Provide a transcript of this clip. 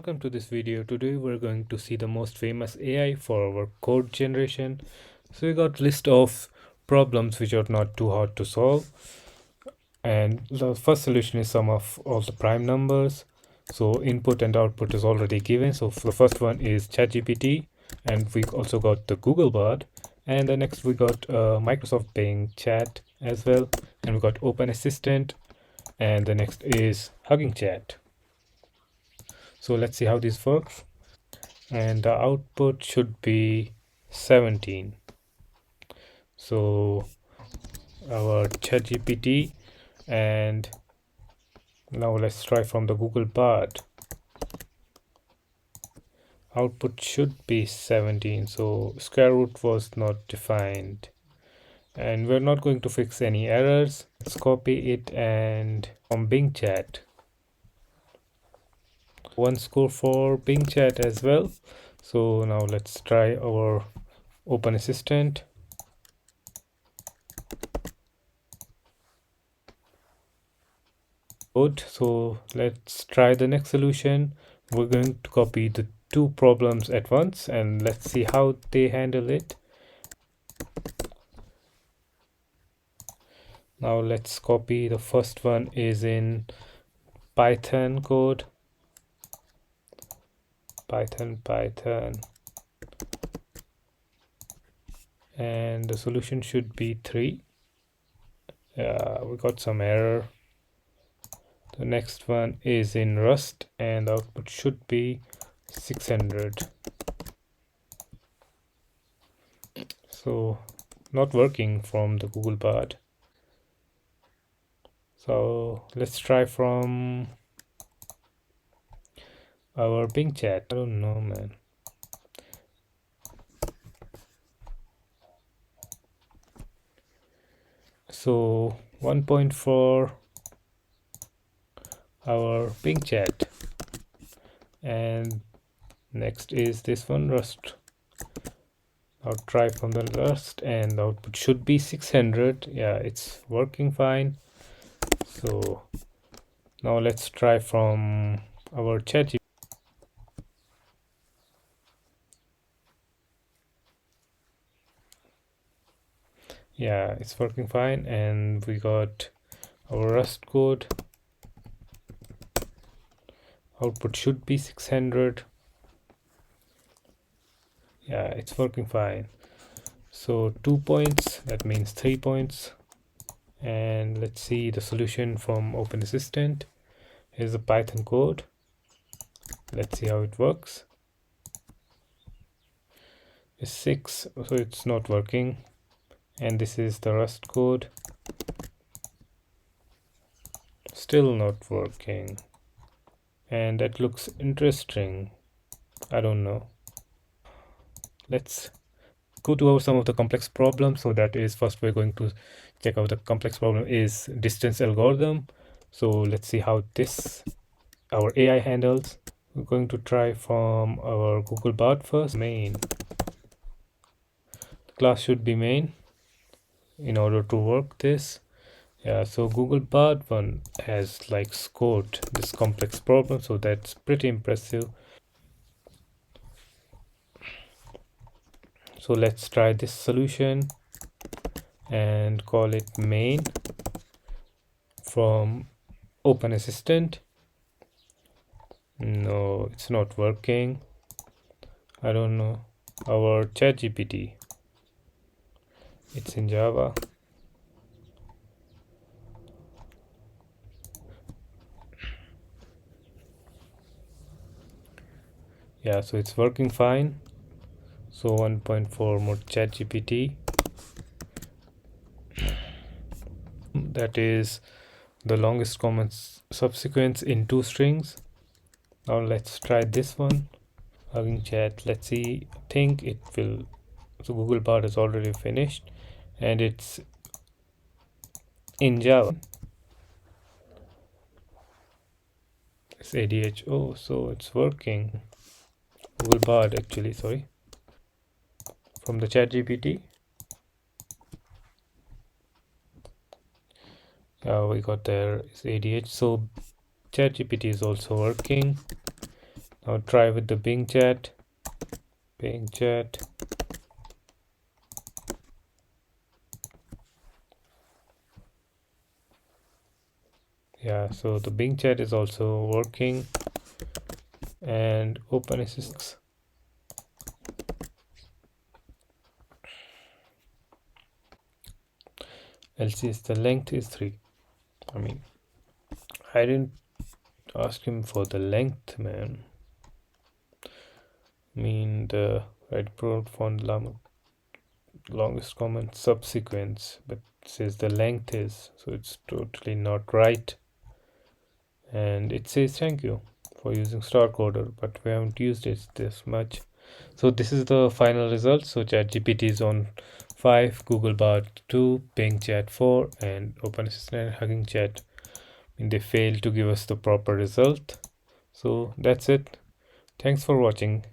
Welcome to this video. Today we're going to see the most famous AI for our code generation. So we got list of problems which are not too hard to solve. And the first solution is sum of all the prime numbers. So input and output is already given. So the first one is ChatGPT, and we also got the Google Bard. And the next we got Microsoft Bing Chat as well. And we got OpenAssistant. And the next is HuggingChat. So let's see how this works. And the output should be 17. So our ChatGPT, and now let's try from the Google Bard. Output should be 17, so square root was not defined, and we're not going to fix any errors. Let's copy it and from Bing Chat. One score for Bing Chat as well. So now let's try our OpenAssistant. Good. So let's try the next solution. We're going to copy the two problems at once and let's see how they handle it. Now let's copy. The first one is in Python code. Python. And the solution should be 3. We got some error. The next one is in Rust and the output should be 600. So not working from the Google Bard. So let's try from our Bing Chat. I don't know, man. So 1.4 our Bing Chat, and next is this one, Rust. Now try from the Rust and the output should be 600. Yeah, it's working fine. So now let's try from our ChatGPT. Yeah, it's working fine, and we got our Rust code. Output should be 600. Yeah, it's working fine. So 2 points, that means 3 points. And let's see the solution from OpenAssistant. Here's the Python code. Let's see how it works. It's 6, so it's not working. And this is the Rust code. Still not working. And that looks interesting. I don't know. Let's go to some of the complex problems. So that is, first we're going to check out the complex problem is distance algorithm. So let's see how this our AI handles. We're going to try from our Google Bard first. Main. The class should be main in order to work this. Yeah, so Google Bard one has like scored this complex problem, so that's pretty impressive. So let's try this solution and call it main from OpenAssistant. No, it's not working. I don't know. Our ChatGPT, it's in Java. Yeah, so it's working fine. So 1.4 more ChatGPT. That is the longest common subsequence in 2 strings. Now let's try this one. HuggingChat. Let's see. I think it will. So Google Bard is already finished, and it's in Java. It's ADH. Oh, so it's working. Google Bard actually. Sorry. From the ChatGPT. We got there is ADH. So ChatGPT is also working. Now try with the Bing Chat. Yeah, so the Bing Chat is also working, and OpenAssistant. LCS, the length is 3. I mean, I didn't ask him for the length, man. I mean, the right prompt font longest common subsequence, but it says the length is, so it's totally not right. And it says thank you for using star coder, but we haven't used it this much. So this is the final result. So ChatGPT is on 5, Google Bard 2, Bing Chat 4, and OpenAssistant and HuggingChat. And they failed to give us the proper result. So that's it. Thanks for watching.